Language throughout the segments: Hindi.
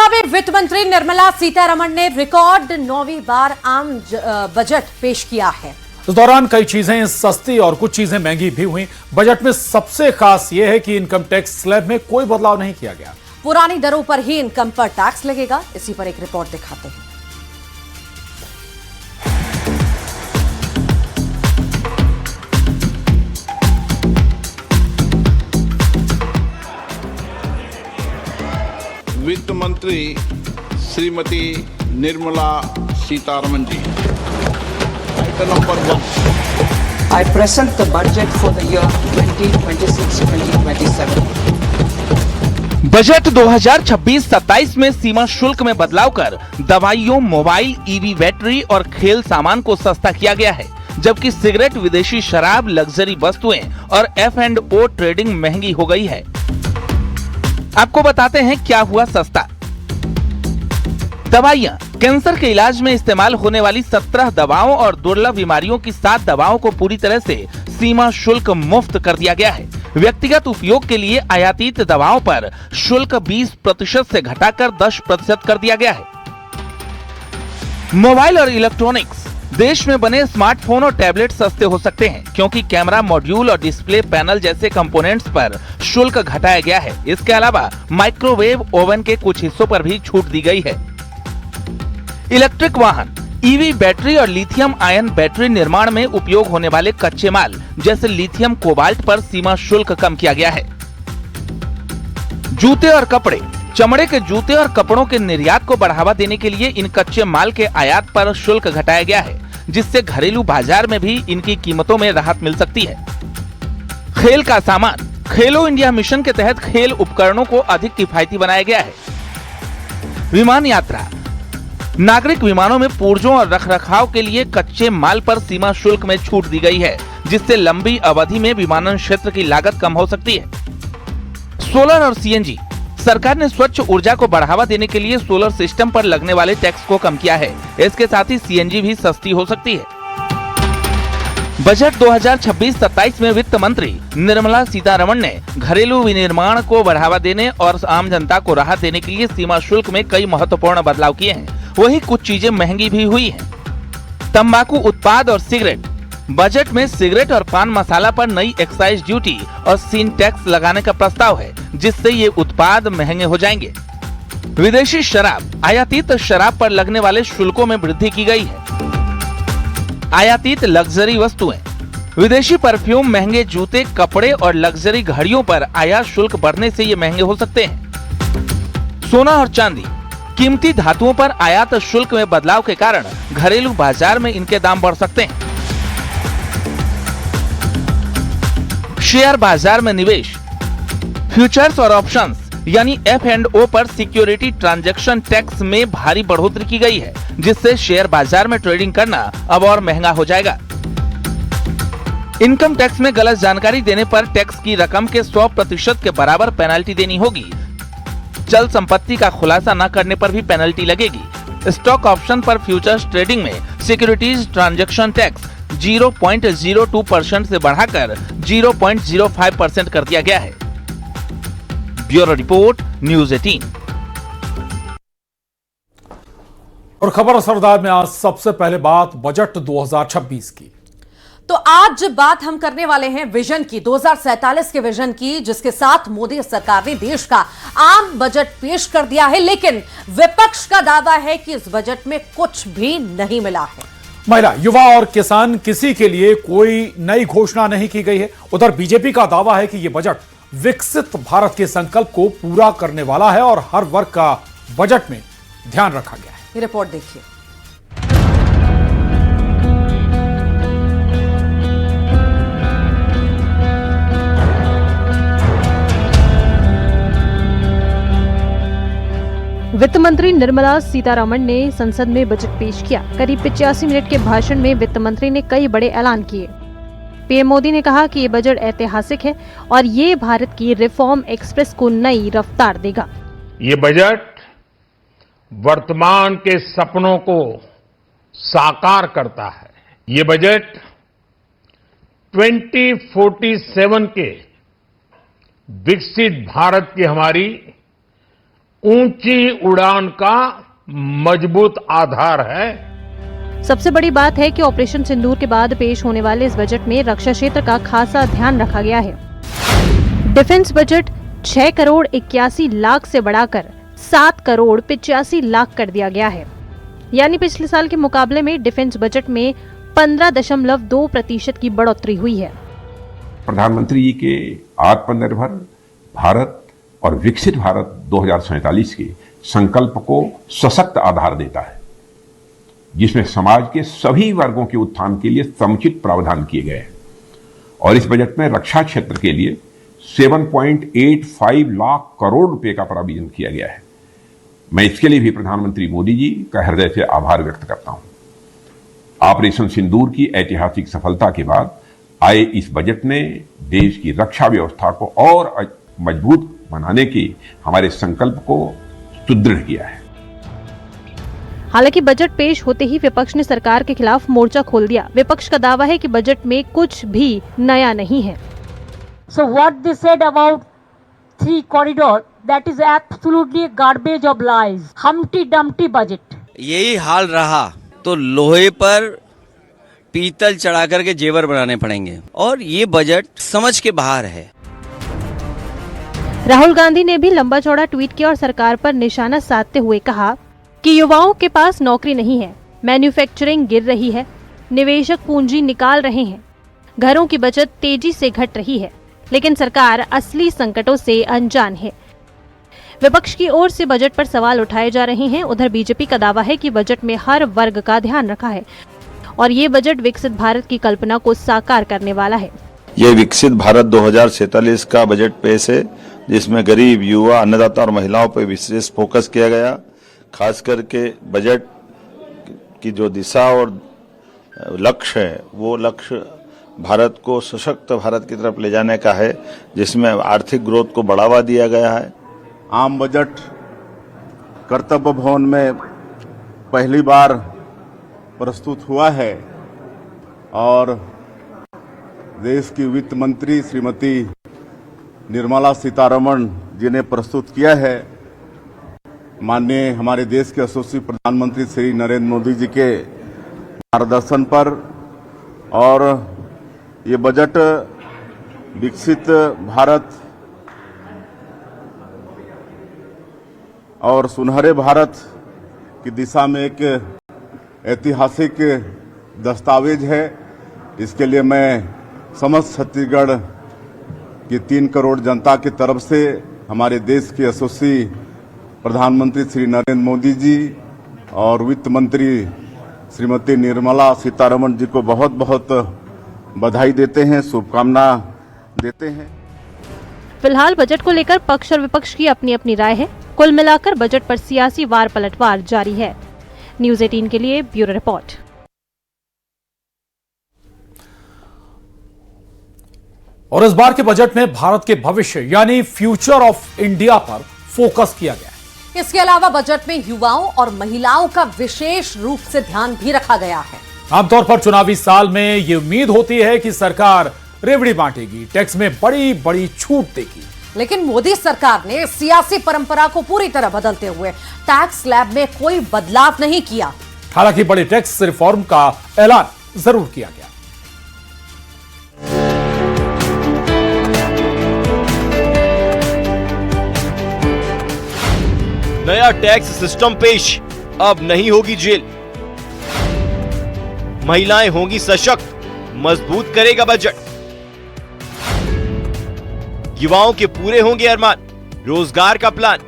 लोकसभा में वित्त मंत्री निर्मला सीतारमण ने रिकॉर्ड 9वीं बार आम बजट पेश किया है। इस दौरान कई चीजें सस्ती और कुछ चीजें महंगी भी हुई। बजट में सबसे खास यह है कि इनकम टैक्स स्लैब में कोई बदलाव नहीं किया गया। पुरानी दरों पर ही इनकम पर टैक्स लगेगा। इसी पर एक रिपोर्ट दिखाते हैं। वित्त मंत्री Shrimati Nirmala Sitharaman ji. Item number 1। I present the budget for the year 2026-2027. Budget 2026-27 में सीमा शुल्क में बदलाव कर दवाइयों, मोबाइल, ईवी बैटरी और खेल सामान को सस्ता किया गया है, जबकि सिगरेट, विदेशी शराब, लग्जरी वस्तुएं और F&O ट्रेडिंग महंगी हो गई है। आपको बताते हैं क्या हुआ सस्ता। दवाइयां। कैंसर के इलाज में इस्तेमाल होने वाली 17 दवाओं और दुर्लभ बीमारियों की 7 दवाओं को पूरी तरह से सीमा शुल्क मुक्त कर दिया गया है। व्यक्तिगत उपयोग के लिए आयातित दवाओं पर शुल्क 20% से घटाकर 10% कर दिया गया है। मोबाइल और इलेक्ट्रॉनिक्स। देश में बने स्मार्टफोन और टैबलेट सस्ते हो सकते हैं, क्योंकि कैमरा मॉड्यूल और डिस्प्ले पैनल जैसे कंपोनेंट्स पर शुल्क घटाया गया है। इसके अलावा माइक्रोवेव ओवन के कुछ हिस्सों पर भी छूट दी गई है। इलेक्ट्रिक वाहन, ईवी बैटरी और लिथियम आयन बैटरी निर्माण में उपयोग होने वाले कच्चे माल जैसे लिथियम कोबाल्ट पर सीमा शुल्क कम किया गया है। जूते और कपड़े। चमड़े के जूते और कपड़ों के निर्यात को बढ़ावा देने के लिए इन कच्चे माल के आयात पर शुल्क घटाया गया है, जिससे घरेलू बाजार में भी इनकी कीमतों में राहत मिल सकती है। खेल का सामान। खेलो इंडिया मिशन के तहत खेल उपकरणों को अधिक किफायती बनाया गया है। विमान यात्रा। नागरिक विमानों में पुर्जों और रखरखाव के लिए कच्चे माल पर सीमा शुल्क में छूट दी गई है, जिससे लंबी अवधि में विमानन क्षेत्र की लागत कम हो सकती है। सोलर और सीएनजी। सरकार ने स्वच्छ ऊर्जा को बढ़ावा देने के लिए सोलर सिस्टम पर लगने वाले टैक्स को कम किया है। इसके साथ ही सीएनजी भी सस्ती हो सकती है। बजट 2026-27 में वित्त मंत्री निर्मला सीतारमण ने घरेलू विनिर्माण को बढ़ावा देने और आम जनता को राहत देने के लिए सीमा शुल्क में कई महत्वपूर्ण बदलाव किए हैं। वहीं कुछ चीजें महंगी भी हुई हैं। तंबाकू उत्पाद और सिगरेट। बजट में सिगरेट और पान मसाला पर नई एक्साइज ड्यूटी और सीन टैक्स लगाने का प्रस्ताव है, जिससे ये उत्पाद महंगे हो जाएंगे। विदेशी शराब। आयातित शराब पर लगने वाले शुल्कों में वृद्धि की गई है। आयातित लग्जरी वस्तुएं। विदेशी परफ्यूम, महंगे जूते, कपड़े और लग्जरी घड़ियों पर आयात शुल्क बढ़ने से ये महंगे हो सकते हैं। सोना और चांदी। कीमती धातुओं पर आयात शुल्क में बदलाव के कारण घरेलू बाजार में इनके दाम बढ़ सकते हैं। शेयर बाजार में निवेश। फ्यूचर्स और ऑप्शंस यानी F&O पर सिक्योरिटी ट्रांजैक्शन टैक्स में भारी बढ़ोतरी की गई है, जिससे शेयर बाजार में ट्रेडिंग करना अब और महंगा हो जाएगा। इनकम टैक्स में गलत जानकारी देने पर टैक्स की रकम के 100% के बराबर पेनल्टी देनी होगी। चल संपत्ति का खुलासा न करने पर भी पेनल्टी लगेगी। स्टॉक ऑप्शन पर फ्यूचर्स ट्रेडिंग में सिक्योरिटीज ट्रांजैक्शन टैक्स 0.02% से बढ़ाकर 0.05% कर दिया गया है। Bureau report, news 18। और खबर सरदार में आज सबसे पहले बात बजट 2026 की। तो आज बात हम करने वाले हैं विजन की, 2047 के विजन की, जिसके साथ मोदी सरकार ने देश का आम बजट पेश कर दिया है। लेकिन विपक्ष का दावा है कि इस बजट में कुछ भी नहीं मिला है। महिला, युवा और किसान, किसी के लिए कोई नई घोषणा नहीं की गई है। उधर बीजेपी का दावा है कि यह बजट विकसित भारत के संकल्प को पूरा करने वाला है और हर वर्ग का बजट में ध्यान रखा गया है। ये रिपोर्ट देखिए। वित्त मंत्री निर्मला सीतारमण ने संसद में बजट पेश किया। करीब 85 मिनट के भाषण में वित्त मंत्री ने कई बड़े ऐलान किए। पीएम मोदी ने कहा कि ये बजट ऐतिहासिक है और ये भारत की रिफॉर्म एक्सप्रेस को नई रफ्तार देगा। ये बजट वर्तमान के सपनों को साकार करता है। ये बजट 2047 के विकसित भारत की हमारी ऊंची उड़ान का मजबूत आधार है। सबसे बड़ी बात है कि ऑपरेशन सिंदूर के बाद पेश होने वाले इस बजट में रक्षा क्षेत्र का खासा ध्यान रखा गया है। डिफेंस बजट 6 करोड़ 81 लाख से बढ़ाकर 7 करोड़ 85 लाख कर दिया गया है। यानी पिछले साल के मुकाबले में डिफेंस बजट में 15.2% की बढ़ोतरी हुई है। प्रधानमंत्री जी के आत्मनिर्भर भारत और विकसित भारत 2047 के संकल्प को सशक्त आधार देता है, जिसमें समाज के सभी वर्गों के उत्थान के लिए समुचित प्रावधान किए गए हैं। और इस बजट में रक्षा क्षेत्र के लिए 7.85 लाख करोड़ रुपए का प्रावधान किया गया है। मैं इसके लिए भी प्रधानमंत्री मोदी जी का हृदय से आभार व्यक्त करता हूं। ऑपरेशन सिंदूर की ऐतिहासिक सफलता के बाद आए इस बजट ने देश की रक्षा व्यवस्था को और मजबूत बनाने के हमारे संकल्प को सुदृढ़ किया है। हालांकि बजट पेश होते ही विपक्ष ने सरकार के खिलाफ मोर्चा खोल दिया। विपक्ष का दावा है कि बजट में कुछ भी नया नहीं है। So what they said about 3 corridor, that is absolutely a garbage of lies. Humpty Dumpty budget. यही हाल रहा तो लोहे पर पीतल चढ़ा करके जेवर बनाने पड़ेंगे और ये बजट समझ के बाहर है। राहुल गांधी ने भी लंबा चौड़ा ट्वीट किया और सरकार पर निशाना साधते हुए कहा कि युवाओं के पास नौकरी नहीं है, मैन्युफैक्चरिंग गिर रही है, निवेशक पूंजी निकाल रहे हैं, घरों की बचत तेजी से घट रही है, लेकिन सरकार असली संकटों से अनजान है। विपक्ष की ओर से बजट पर सवाल उठाए जा रहे हैं। उधर बीजेपी का दावा है कि बजट में हर वर्ग का ध्यान रखा है और ये बजट विकसित भारत की कल्पना को साकार करने वाला है। ये विकसित भारत 2047 का बजट पेश है, जिसमें गरीब, युवा, अन्नदाता और महिलाओं पर विशेष फोकस किया गया। खास करके बजट की जो दिशा और लक्ष्य है, वो लक्ष्य भारत को सशक्त भारत की तरफ ले जाने का है, जिसमें आर्थिक ग्रोथ को बढ़ावा दिया गया है। आम बजट कर्तव्य भवन में पहली बार प्रस्तुत हुआ है और देश की वित्त मंत्री श्रीमती निर्मला सीतारमण जी ने प्रस्तुत किया है। माननीय हमारे देश के यशस्वी प्रधानमंत्री श्री नरेंद्र मोदी जी के मार्गदर्शन पर, और ये बजट विकसित भारत और सुनहरे भारत की दिशा में एक ऐतिहासिक दस्तावेज है। इसके लिए मैं समस्त छत्तीसगढ़ की 3 करोड़ जनता की तरफ से हमारे देश के यशस्वी प्रधानमंत्री श्री नरेंद्र मोदी जी और वित्त मंत्री श्रीमती निर्मला सीतारमण जी को बहुत बहुत बधाई देते हैं, शुभकामना देते हैं। फिलहाल बजट को लेकर पक्ष और विपक्ष की अपनी अपनी राय है। कुल मिलाकर बजट पर सियासी वार पलटवार जारी है। न्यूज़ 18 के लिए ब्यूरो रिपोर्ट। और इस बार के बजट में भारत के भविष्य यानी फ्यूचर ऑफ इंडिया पर फोकस किया गया है। इसके अलावा बजट में युवाओं और महिलाओं का विशेष रूप से ध्यान भी रखा गया है। आमतौर पर चुनावी साल में ये उम्मीद होती है कि सरकार रेवड़ी बांटेगी, टैक्स में बड़ी बड़ी छूट देगी, लेकिन मोदी सरकार ने सियासी परंपरा को पूरी तरह बदलते हुए टैक्स स्लैब में कोई बदलाव नहीं किया। हालांकि बड़े टैक्स रिफॉर्म का ऐलान जरूर किया गया। नया टैक्स सिस्टम पेश, अब नहीं होगी जेल, महिलाएं होंगी सशक्त, मजबूत करेगा बजट, युवाओं के पूरे होंगे अरमान, रोजगार का प्लान।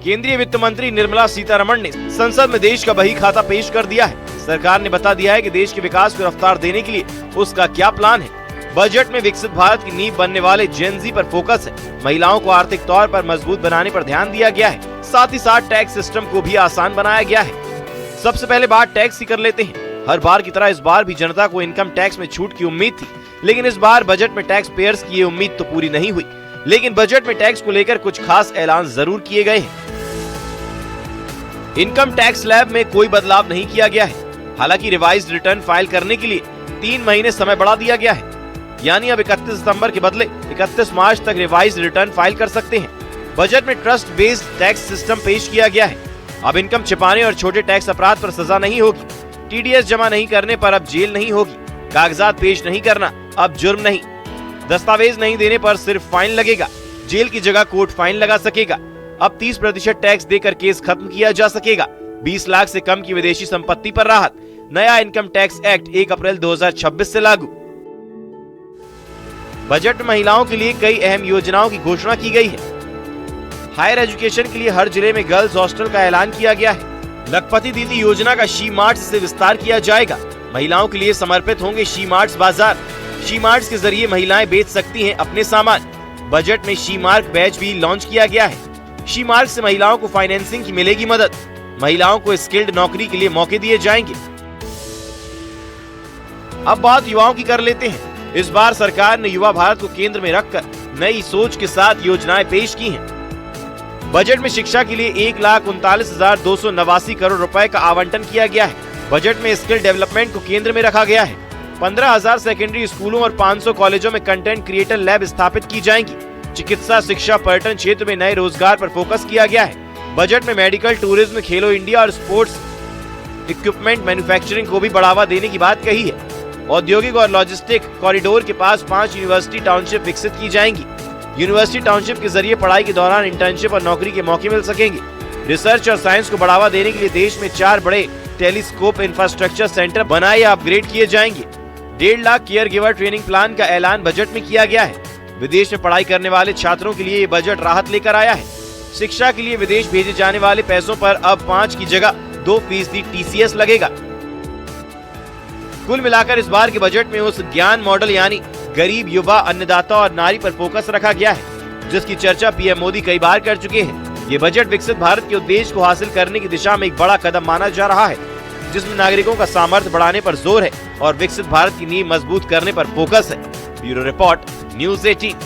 केंद्रीय वित्त मंत्री निर्मला सीतारमण ने संसद में देश का बही खाता पेश कर दिया है। सरकार ने बता दिया है कि देश के विकास को रफ्तार देने के लिए उसका क्या प्लान है। बजट में विकसित भारत की नींव बनने वाले जेन जी पर फोकस है। महिलाओं को आर्थिक तौर पर मजबूत बनाने पर ध्यान दिया गया है। साथ ही साथ टैक्स सिस्टम को भी आसान बनाया गया है। सबसे पहले बात टैक्स की कर लेते हैं। हर बार की तरह इस बार भी जनता को इनकम टैक्स में छूट की उम्मीद थी, लेकिन इस बार बजट में टैक्स पेयर्स की ये उम्मीद तो पूरी नहीं हुई। लेकिन बजट में टैक्स को लेकर कुछ खास ऐलान जरूर किए गए हैं। इनकम टैक्स स्लैब में कोई बदलाव नहीं किया गया है। हालांकि रिवाइज्ड रिटर्न फाइल करने के लिए 3 महीने समय बढ़ा दिया गया है, यानी अब 31 सितंबर के बदले 31 मार्च तक रिवाइज्ड रिटर्न फाइल कर सकते हैं। बजट में ट्रस्ट बेस्ड टैक्स सिस्टम पेश किया गया है। अब इनकम छिपाने और छोटे टैक्स अपराध पर सजा नहीं होगी। टीडीएस जमा नहीं करने पर अब जेल नहीं होगी। कागजात पेश नहीं करना अब जुर्म नहीं। दस्तावेज नहीं देने पर सिर्फ फाइन लगेगा। जेल की जगह कोर्ट फाइन लगा सकेगा। अब 30% टैक्स देकर केस खत्म किया जा सकेगा। 20 लाख से कम की विदेशी संपत्ति पर राहत। नया इनकम टैक्स एक्ट 1 अप्रैल 2026 से लागू। बजट में महिलाओं के लिए कई अहम योजनाओं की घोषणा की गई है। हायर एजुकेशन के लिए हर जिले में गर्ल्स हॉस्टल का ऐलान किया गया है। लखपति दीदी योजना का शी मार्ट से विस्तार किया जाएगा। महिलाओं के लिए समर्पित होंगे शी मार्ट्स बाजार। शी मार्ट्स के जरिए महिलाएं बेच सकती हैं अपने सामान। बजट में शी मार्क बैच भी लॉन्च किया गया है। शी मार्क से महिलाओं को फाइनेंसिंग की मिलेगी मदद। महिलाओं को स्किल्ड नौकरी के लिए मौके दिए जाएंगे। अब बात युवाओं की कर लेते हैं। इस बार सरकार ने युवा भारत को केंद्र में रखकर नई सोच के साथ योजनाएं पेश की हैं। बजट में शिक्षा के लिए 1,39,289 करोड़ रुपए का आवंटन किया गया है। बजट में स्किल डेवलपमेंट को केंद्र में रखा गया है। 15,000 सेकेंडरी स्कूलों और 500 कॉलेजों में कंटेंट क्रिएटर लैब स्थापित की जाएंगी। चिकित्सा, शिक्षा, पर्यटन क्षेत्र में नए रोजगार पर फोकस किया गया है। बजट में मेडिकल, टूरिज्म, खेलो इंडिया और स्पोर्ट्स इक्विपमेंट मैन्युफैक्चरिंग को भी बढ़ावा देने की बात कही है। औद्योगिक और लॉजिस्टिक कॉरिडोर के पास 5 यूनिवर्सिटी टाउनशिप विकसित की जाएंगी। यूनिवर्सिटी टाउनशिप के जरिए पढ़ाई के दौरान इंटर्नशिप और नौकरी के मौके मिल सकेंगे। रिसर्च और साइंस को बढ़ावा देने के लिए देश में 4 बड़े टेलीस्कोप इंफ्रास्ट्रक्चर सेंटर बनाए या अपग्रेड किए जाएंगे। 1.5 lakh care giver training plan का ऐलान बजट में किया गया है। विदेश में पढ़ाई करने वाले छात्रों के लिए ये बजट राहत लेकर आया है। शिक्षा के लिए विदेश भेजे जाने वाले पैसों पर अब 5 की जगह 2% TCS लगेगा। कुल मिलाकर इस बार के बजट में उस ज्ञान मॉडल यानी गरीब, युवा, अन्नदाता और नारी पर फोकस रखा गया है, जिसकी चर्चा पीएम मोदी कई बार कर चुके हैं। ये बजट विकसित भारत के उद्देश्य को हासिल करने की दिशा में एक बड़ा कदम माना जा रहा है, जिसमें नागरिकों का सामर्थ्य बढ़ाने पर जोर है और विकसित भारत की नींव मजबूत करने पर फोकस है। Bureau report, news 18।